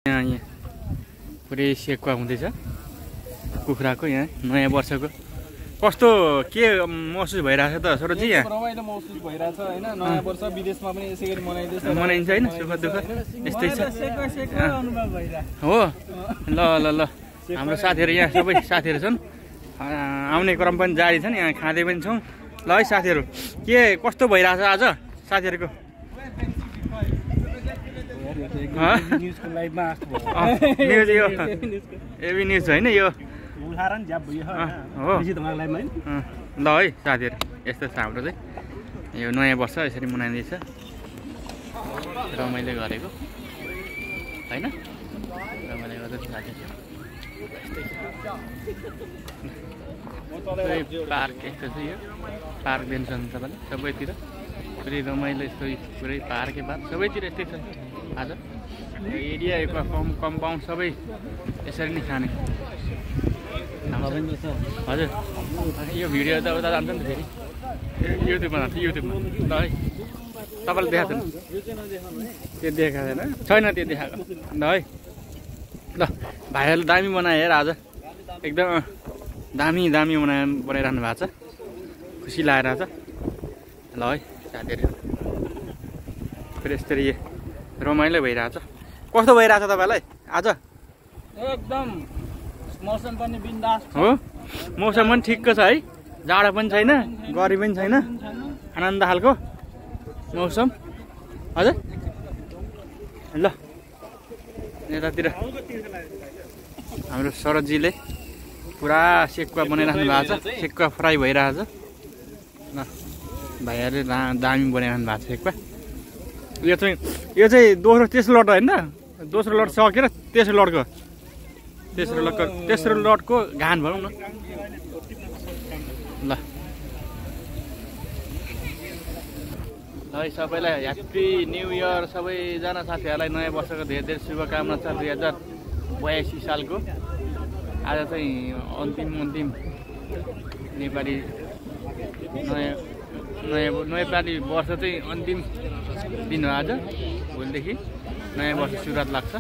यहाँ पुरै सेकुवा हुँदैछ कुखुराको यहाँ नयाँ वर्षको कस्तो के महसुस भइरहेछ त सरोजी यहाँ रमाइलो महसुस भइरहेछ हैन नयाँ वर्ष विदेशमा पनि यसै गरी मनाइदैछ मनाइन्छ हैन सुख दुःख यस्तै छ अनुभव भइरहेछ हो ल ल ल हाम्रो साथीहरु यहाँ सबै साथीहरु छन् आउने क्रम पनि जारी छ नि यहाँ खाँदै पनि छौं ल है साथीहरु के कस्तो भइरहेछ आज साथीहरुको न्यूजको लाइभमा न्यूज यो एबी न्यूज हैन यो उदाहरण ज्याप भयो हो बिजी तपाईको लाइभमा हैन ल है साथीहरु यस्तो छ हाम्रो चाहिँ यो नयाँ वर्ष यसरी मनाइदैछ रमाइलो गरेको हैन रमाइलो गर्दै साथीहरु पार्क यस्तो छ यो पार्क देख्छ तपाईले सबैतिर पुरै रमाइलो यस्तो पुरै पार्कै पार्क सबैतिर यस्तै छ आज एरिया कम्पाउन्ड सबै यसरी नै खाने हजुर यो भिडियो त उता जान्छ नि फेरि युट्युबमा जान्छ युट्युबमा ल है तपाईँले देखाएको थिएन त्यो देखाएको छैन त्यो देखाएको ल है ल भाइहरूले दामी बनाए हेर आज एकदम दामी बनाइरहनु भएको छ खुसी लागेर छ ल है साथीहरू फेरि यसरी रमाइलो भइरहेछ कस्तो भइरहेछ तपाईँलाई आज एकदम मौसम पनि बिन्दास हो मौसम पनि ठिकको छ है जाडो पनि छैन गर्मी पनि छैन आनन्द खालको मौसम हजुर ल यतातिर हाम्रो शरदजीले पुरा सेकुवा बनाइराख्नु भएको छ सेकुवा फ्राई भइरहेछ ल भाइहरूले दामी बनाइरहनु भएको छ सेकुवा यो चाहिँ तेस्रो लट होइन दोस्रो लट सकेर तेस्रो लटको घान भनौँ न ल ल सबैलाई ह्याप्पी न्यू इयर सबैजना साथीहरूलाई नयाँ वर्षको धेरै धेरै शुभकामना छ 2082 सालको आज चाहिँ अन्तिम नेपाली नेपाली वर्ष चाहिँ अन्तिम दिन हो आज भोलिदेखि नयाँ वर्ष सुरुवात लाग्छ